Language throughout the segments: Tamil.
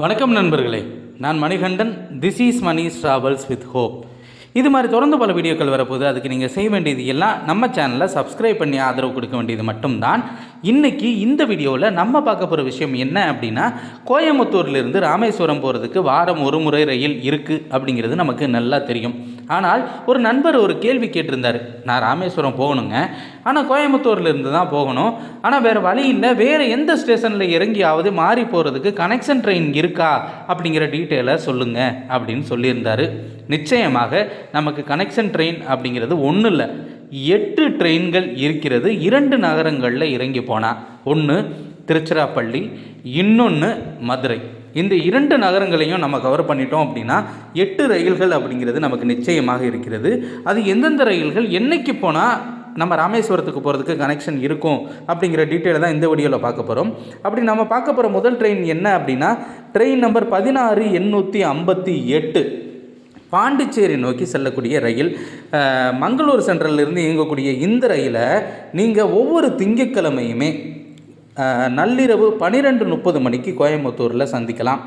வணக்கம் நண்பர்களே, நான் Manikandan. This is Mani travels with hope. இது மாதிரி தொடர்ந்து பல வீடியோக்கள் வரப்போகுது. அதுக்கு நீங்கள் செய்ய வேண்டியது எல்லாம் நம்ம சேனலில் சப்ஸ்கிரைப் பண்ணி ஆதரவு கொடுக்க வேண்டியது மட்டும்தான். இன்றைக்கி இந்த வீடியோவில் நம்ம பார்க்க போகிற விஷயம் என்ன அப்படின்னா, கோயம்புத்தூர்லேருந்து ராமேஸ்வரம் போகிறதுக்கு வாரம் ஒரு முறை ரயில் இருக்குது அப்படிங்கிறது நமக்கு நல்லா தெரியும். ஆனால் ஒரு நண்பர் ஒரு கேள்வி கேட்டிருந்தார். நான் ராமேஸ்வரம் போகணுங்க, ஆனால் கோயம்புத்தூர்லேருந்து தான் போகணும், ஆனால் வேறு வழி இல்லை, வேறு எந்த ஸ்டேஷனில் இறங்கியாவது மாறி போகிறதுக்கு கனெக்ஷன் ட்ரெயின் இருக்கா அப்படிங்கிற டீட்டெயிலை சொல்லுங்கள் அப்படின்னு சொல்லியிருந்தார். நிச்சயமாக நமக்கு கனெக்ஷன் ட்ரெயின் அப்படிங்கிறது ஒன்றும் இல்லை, 8 ட்ரெயின்கள் இருக்கிறது. 2 நகரங்களில் இறங்கி போனால், ஒன்று திருச்சிராப்பள்ளி, இன்னொன்று மதுரை. இந்த 2 நகரங்களையும் நம்ம கவர் பண்ணிட்டோம் அப்படின்னா 8 ரயில்கள் அப்படிங்கிறது நமக்கு நிச்சயமாக இருக்கிறது. அது எந்தெந்த ரயில்கள் என்னைக்கு போனால் நம்ம ராமேஸ்வரத்துக்கு போகிறதுக்கு கனெக்ஷன் இருக்கும் அப்படிங்கிற டீட்டெயிலை தான் இந்த வீடியோவில் பார்க்க போகிறோம். அப்படி நம்ம பார்க்க போகிற முதல் ட்ரெயின் என்ன அப்படின்னா, ட்ரெயின் நம்பர் 16858, பாண்டிச்சேரி நோக்கி செல்லக்கூடிய ரயில். மங்களூர் சென்ட்ரலிருந்து இயங்கக்கூடிய இந்த ரயிலை நீங்கள் ஒவ்வொரு திங்கட்கிழமையுமே நள்ளிரவு 12:30 மணிக்கு கோயம்புத்தூரில் சந்திக்கலாம்.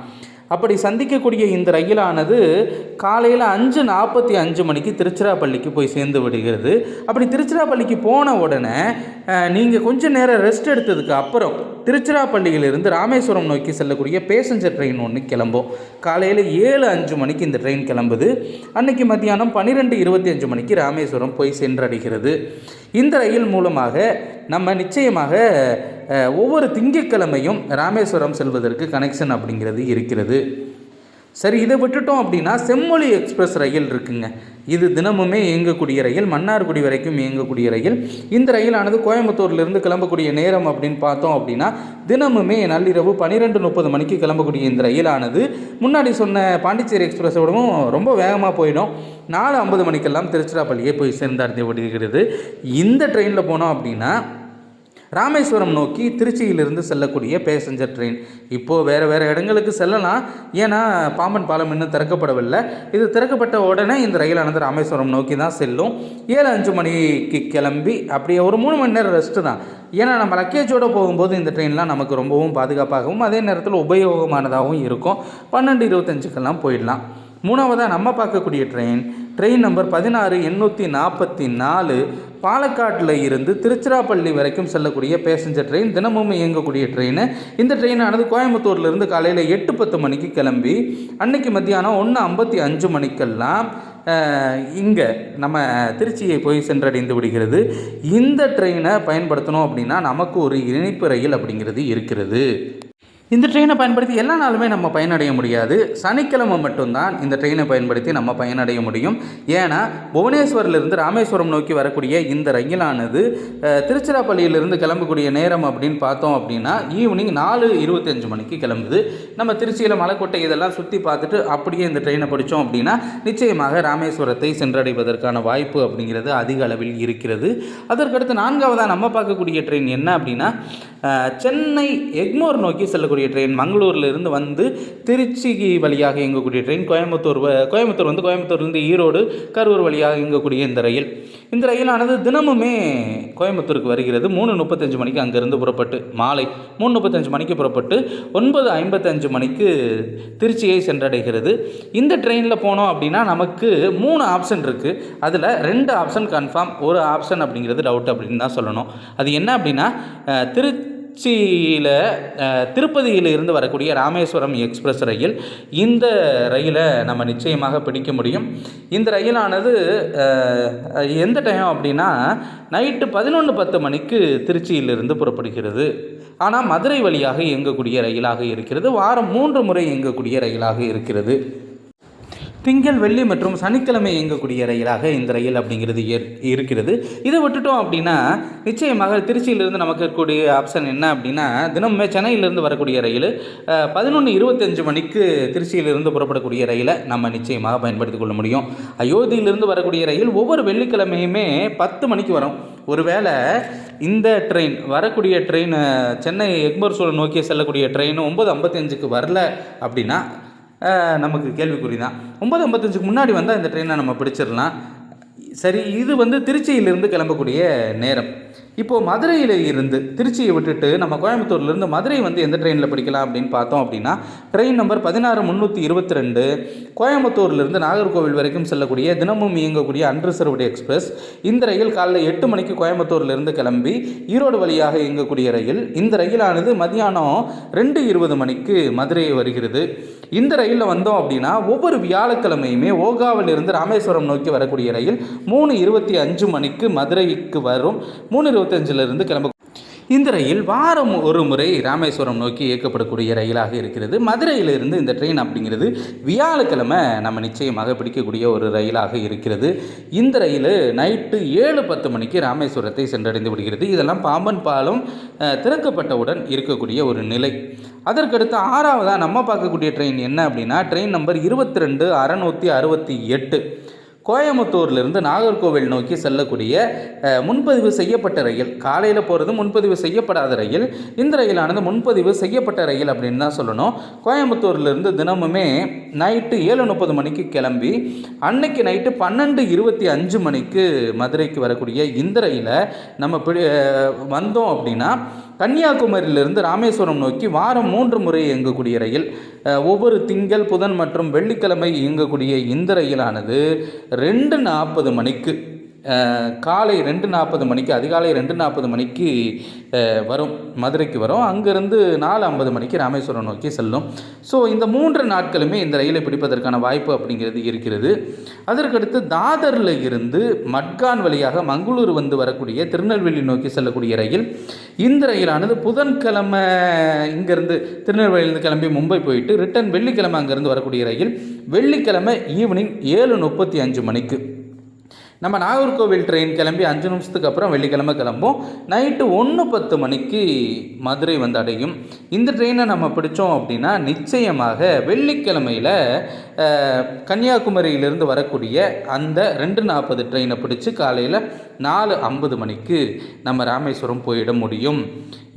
அப்படி சந்திக்கக்கூடிய இந்த ரயிலானது காலையில் 5:45 மணிக்கு திருச்சிராப்பள்ளிக்கு போய் சேர்ந்து விடுகிறது. அப்படி திருச்சிராப்பள்ளிக்கு போன உடனே நீங்கள் கொஞ்சம் நேரம் ரெஸ்ட் எடுத்ததுக்கு அப்புறம் திருச்சிராப்பள்ளியிலிருந்து ராமேஸ்வரம் நோக்கி செல்லக்கூடிய பேசஞ்சர் ட்ரெயின் ஒன்று கிளம்பும். காலையில் 7:05 மணிக்கு இந்த ட்ரெயின் கிளம்புது. அன்றைக்கி மத்தியானம் 12:25 மணிக்கு ராமேஸ்வரம் போய் சென்றடைகிறது. இந்த ரயில் மூலமாக நம்ம நிச்சயமாக ஒவ்வொரு திங்கட்கிழமையும் ராமேஸ்வரம் செல்வதற்கு கனெக்ஷன் அப்படிங்கிறது இருக்கிறது. சரி, இதை விட்டுட்டோம் அப்படின்னா செம்மொழி எக்ஸ்பிரஸ் ரயில் இருக்குங்க. இது தினமுமே இயங்கக்கூடிய ரயில், மன்னார்குடி வரைக்கும் இயங்கக்கூடிய ரயில். இந்த ரயிலானது கோயம்புத்தூர்லேருந்து கிளம்பக்கூடிய நேரம் அப்படின்னு பார்த்தோம் அப்படின்னா, தினமுமே நள்ளிரவு 12:30 மணிக்கு கிளம்பக்கூடிய இந்த ரயிலானது முன்னாடி சொன்ன பாண்டிச்சேரி எக்ஸ்பிரஸோடவும் ரொம்ப வேகமாக போயிடும். 4:50 மணிக்கெல்லாம் திருச்சிராப்பள்ளியே போய் சேர்ந்தடைந்து விடுகிறது. இந்த ட்ரெயினில் போனோம் அப்படின்னா ராமேஸ்வரம் நோக்கி திருச்சியிலிருந்து செல்லக்கூடிய பேசஞ்சர் ட்ரெயின். இப்போது வேறு இடங்களுக்கு செல்லலாம், ஏன்னா பாம்பன் பாலம் இன்னும் திறக்கப்படவில்லை. இது திறக்கப்பட்ட உடனே இந்த ரயிலானது ராமேஸ்வரம் நோக்கி தான் செல்லும். 7:05 மணிக்கு கிளம்பி அப்படியே ஒரு 3 மணி நேரம் ரெஸ்ட்டு தான். ஏன்னா நம்ம லக்கேஜோடு போகும்போது இந்த ட்ரெயின்லாம் நமக்கு ரொம்பவும் பாதுகாப்பாகவும் அதே நேரத்தில் உபயோகமானதாகவும் இருக்கும். 12:25க்கெல்லாம் போயிடலாம். மூணாவதாக நம்ம பார்க்கக்கூடிய ட்ரெயின் நம்பர் 16844, பாலக்காட்டில் இருந்து திருச்சிராப்பள்ளி வரைக்கும் செல்லக்கூடிய பேசஞ்சர் ட்ரெயின், தினமும் இயங்கக்கூடிய ட்ரெயின். இந்த ட்ரெயினானது கோயம்புத்தூர்லேருந்து காலையில் 8:10 மணிக்கு கிளம்பி அன்னைக்கு மத்தியானம் 1:55 மணிக்கெல்லாம் இங்கே நம்ம திருச்சியை போய் சென்றடைந்து விடுகிறது. இந்த ட்ரெயினை பயன்படுத்தணும் அப்படின்னா நமக்கு ஒரு இணைப்பு ரயில் அப்படிங்கிறது இருக்கிறது. இந்த ட்ரெயினை பயன்படுத்தி எல்லா நாளுமே நம்ம பயனடைய முடியாது. சனிக்கிழமை மட்டும்தான் இந்த ட்ரெயினை பயன்படுத்தி நம்ம பயனடைய முடியும். ஏன்னா புவனேஸ்வரிலிருந்து ராமேஸ்வரம் நோக்கி வரக்கூடிய இந்த ரயிலானது திருச்சிராப்பள்ளியிலிருந்து கிளம்பக்கூடிய நேரம் அப்படின்னு பார்த்தோம் அப்படின்னா ஈவினிங் 4:25 மணிக்கு கிளம்புது. நம்ம திருச்சியில் மலைக்கோட்டை இதெல்லாம் சுற்றி பார்த்துட்டு அப்படியே இந்த ட்ரெயினை படித்தோம் அப்படின்னா நிச்சயமாக ராமேஸ்வரத்தை சென்றடைவதற்கான வாய்ப்பு அப்படிங்கிறது அதிக அளவில் இருக்கிறது. அதற்கடுத்து 4ஆவதாக நம்ம பார்க்கக்கூடிய ட்ரெயின் என்ன அப்படின்னா, சென்னை எக்மோர் நோக்கி செல்லக்கூடிய ட்ரெயின். மங்களூரிலிருந்து வந்து திருச்சி வழியாக இயங்கக்கூடிய ட்ரெயின். கோயம்புத்தூர்லேருந்து ஈரோடு, கரூர் வழியாக இயங்கக்கூடிய இந்த ரயிலானது தினமுமே கோயம்புத்தூருக்கு வருகிறது. 3:35 மணிக்கு அங்கேருந்து புறப்பட்டு மாலை 3:35 மணிக்கு புறப்பட்டு 9:55 மணிக்கு திருச்சியை சென்றடைகிறது. இந்த ட்ரெயினில் போனோம் அப்படின்னா நமக்கு 3 ஆப்ஷன் இருக்குது. அதில் 2 ஆப்ஷன் கன்ஃபார்ம், ஒரு ஆப்ஷன் அப்படிங்கிறது டவுட் அப்படின்னு தான் சொல்லணும். அது என்ன அப்படின்னா, திருப்பதியில் இருந்து வரக்கூடிய ராமேஸ்வரம் எக்ஸ்பிரஸ் ரயில். இந்த ரயிலை நம்ம நிச்சயமாக பிடிக்க முடியும். இந்த ரயிலானது எந்த டைம் அப்படின்னா நைட்டு 11:10 மணிக்கு திருச்சியிலிருந்து புறப்படுகிறது. ஆனால் மதுரை வழியாக இயங்கக்கூடிய ரயிலாக இருக்கிறது. வாரம் 3 முறை இயங்கக்கூடிய ரயிலாக இருக்கிறது. திங்கள், வெள்ளி மற்றும் சனிக்கிழமை இயங்கக்கூடிய ரயிலாக இந்த ரயில் அப்படிங்கிறது இருக்கிறது. இதை விட்டுட்டோம் அப்படின்னா நிச்சயமாக திருச்சியிலிருந்து நமக்கு இருக்கக்கூடிய ஆப்ஷன் என்ன அப்படின்னா, தினமுமே சென்னையிலிருந்து வரக்கூடிய ரயில் 11:25 மணிக்கு திருச்சியிலிருந்து புறப்படக்கூடிய ரயிலை நம்ம நிச்சயமாக பயன்படுத்தி கொள்ள முடியும். அயோத்தியிலிருந்து வரக்கூடிய ரயில் ஒவ்வொரு வெள்ளிக்கிழமையுமே 10 மணிக்கு வரும். ஒருவேளை இந்த ட்ரெயின் வரக்கூடிய ட்ரெயின் சென்னை எக்மோர் நோக்கி செல்லக்கூடிய ட்ரெயின் 9:55க்கு வரல அப்படின்னா நமக்கு கேள்விக்குறி தான். 9:55க்கு முன்னாடி வந்தால் இந்த ட்ரெயினை நம்ம பிடிச்சிடலாம். சரி, இது வந்து திருச்சியிலிருந்து கிளம்பக்கூடிய நேரம். இப்போது மதுரையில் இருந்து திருச்சியை விட்டுட்டு நம்ம கோயம்புத்தூர்லேருந்து மதுரை வந்து எந்த ட்ரெயினில் பிடிக்கலாம் அப்படின்னு பார்த்தோம் அப்படின்னா, ட்ரெயின் நம்பர் 16322 கோயம்புத்தூர்லேருந்து நாகர்கோவில் வரைக்கும் செல்லக்கூடிய தினமும் இயங்கக்கூடிய அன்ரிசர்வ்டு எக்ஸ்பிரஸ். இந்த ரயில் காலைல 8 மணிக்கு கோயம்புத்தூர்லேருந்து கிளம்பி ஈரோடு வழியாக இயங்கக்கூடிய ரயில். இந்த ரயிலானது மதியானம் 2:20 மணிக்கு மதுரை வருகிறது. இந்த ரயிலில் வந்தோம் அப்படின்னா ஒவ்வொரு வியாழக்கிழமையுமே ஓகாவிலிருந்து ராமேஸ்வரம் நோக்கி வரக்கூடிய ரயில் 3:25 மணிக்கு மதுரைக்கு வரும். 3:25 கிளம்ப இந்த ரயில் வாரம் ஒரு முறை ராமேஸ்வரம் நோக்கி இயக்கப்படக்கூடிய ரயிலாக இருக்கிறது. மதுரையிலிருந்து இந்த ட்ரெயின் அப்படிங்கிறது வியாழக்கிழமை நம்ம நிச்சயமாக பிடிக்கக்கூடிய ஒரு ரயிலாக இருக்கிறது. இந்த ரயில் நைட்டு 7:10 மணிக்கு ராமேஸ்வரத்தை சென்றடைந்து விடுகிறது. இதெல்லாம் பாம்பன் பாலம் திறக்கப்பட்டவுடன் இருக்கக்கூடிய ஒரு நிலை. அதற்கடுத்து 6வதாக நம்ம பார்க்கக்கூடிய ட்ரெயின் என்ன அப்படின்னா, ட்ரெயின் நம்பர் 22668 கோயம்புத்தூர்லேருந்து நாகர்கோவில் நோக்கி செல்லக்கூடிய முன்பதிவு செய்யப்பட்ட ரயில். காலையில் போகிறது முன்பதிவு செய்யப்படாத ரயில். இந்த ரயிலானது முன்பதிவு செய்யப்பட்ட ரயில் அப்படின்னு தான் சொல்லணும். கோயம்புத்தூர்லேருந்து தினமுமே நைட்டு 7:30 மணிக்கு கிளம்பி அன்னைக்கு நைட்டு 12:25 மணிக்கு மதுரைக்கு வரக்கூடிய இந்த ரயிலை நம்ம வந்தோம் அப்படின்னா கன்னியாகுமரியிலிருந்து ராமேஸ்வரம் நோக்கி வாரம் 3 முறை இயங்கக்கூடிய ரயில். ஒவ்வொரு திங்கள், புதன் மற்றும் வெள்ளிக்கிழமை இயங்கக்கூடிய இந்த ரயிலானது 2:40 மணிக்கு காலை 2:40 மணிக்கு அதிகாலை 2:40 மணிக்கு வரும், மதுரைக்கு வரும். அங்கேருந்து 4:50 மணிக்கு ராமேஸ்வரம் நோக்கி செல்லும். ஸோ இந்த 3 நாட்களுமே இந்த ரயிலை பிடிப்பதற்கான வாய்ப்பு அப்படிங்கிறது இருக்கிறது. அதற்கடுத்து தாதரில் இருந்து மட்கான் வழியாக மங்களூர் வந்து வரக்கூடிய திருநெல்வேலி நோக்கி செல்லக்கூடிய ரயில். இந்த ரயிலானது புதன்கிழமை இங்கேருந்து திருநெல்வேலியிலிருந்து கிளம்பி மும்பை போயிட்டு ரிட்டன் வெள்ளிக்கிழமை அங்கேருந்து வரக்கூடிய ரயில். வெள்ளிக்கிழமை ஈவினிங் 7:35 மணிக்கு. நம்ம நாகர்கோவில் ட்ரெயின் கிளம்பி 5 நிமிஷத்துக்கு அப்புறம் வெள்ளிக்கிழமை கிளம்பும். நைட்டு 1:10 மணிக்கு மதுரை வந்து அடையும். இந்த ட்ரெயினை நம்ம பிடிச்சோம் அப்படின்னா நிச்சயமாக வெள்ளிக்கிழமையில் கன்னியாகுமரியிலிருந்து வரக்கூடிய அந்த 2:40 ட்ரெயினை பிடிச்சி காலையில் 4:50 மணிக்கு நம்ம ராமேஸ்வரம் போயிட முடியும்.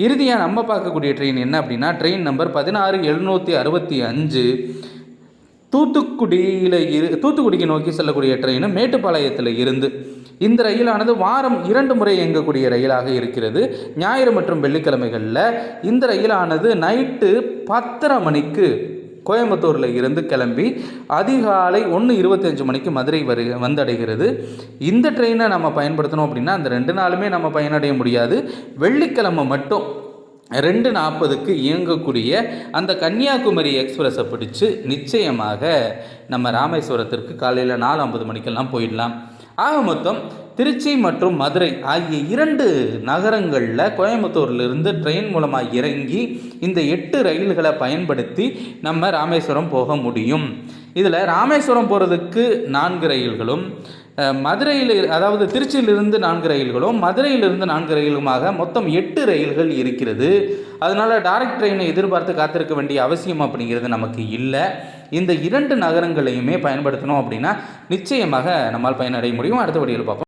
இறுதியாக நம்ம பார்க்கக்கூடிய ட்ரெயின் என்ன அப்படின்னா, ட்ரெயின் நம்பர் 16765 தூத்துக்குடிக்கு நோக்கி செல்லக்கூடிய ட்ரெயின் மேட்டுப்பாளையத்தில் இருந்து. இந்த ரயிலானது வாரம் 2 முறை இயங்கக்கூடிய ரயிலாக இருக்கிறது. ஞாயிறு மற்றும் வெள்ளிக்கிழமைகளில் இந்த ரயிலானது நைட்டு 10:30 மணிக்கு கோயம்புத்தூரில் இருந்து கிளம்பி அதிகாலை 1:25 மணிக்கு மதுரை வந்தடைகிறது. இந்த ட்ரெயினை நம்ம பயன்படுத்தணும் அப்படின்னா அந்த 2 நாளுமே நம்ம பயனடைய முடியாது. வெள்ளிக்கிழமை மட்டும் 2:40 இயங்கக்கூடிய அந்த கன்னியாகுமரி எக்ஸ்பிரஸை பிடிச்சு நிச்சயமாக நம்ம ராமேஸ்வரத்திற்கு காலையில் 4:50 மணிக்கெல்லாம் போயிடலாம். ஆக மொத்தம் திருச்சி மற்றும் மதுரை ஆகிய 2 நகரங்களில் கோயம்புத்தூர்லேருந்து ட்ரெயின் மூலமாக இறங்கி இந்த 8 ரயில்களை பயன்படுத்தி நம்ம ராமேஸ்வரம் போக முடியும். இதில் ராமேஸ்வரம் போகிறதுக்கு 4 ரயில்களும், மதுரையில் அதாவது திருச்சியிலிருந்து 4 ரயில்களும், மதுரையிலிருந்து 4 ரயிலுமாக மொத்தம் 8 ரயில்கள் இருக்கிறது. அதனால் டைரக்ட் ட்ரெயினை எதிர்பார்த்து காத்திருக்க வேண்டிய அவசியம் அப்படிங்கிறது நமக்கு இல்லை. இந்த 2 நகரங்களையுமே பயன்படுத்தணும் அப்படின்னா நிச்சயமாக நம்மால் பயனடைய முடியும். அடுத்த வீடியோவில் பார்ப்போம்.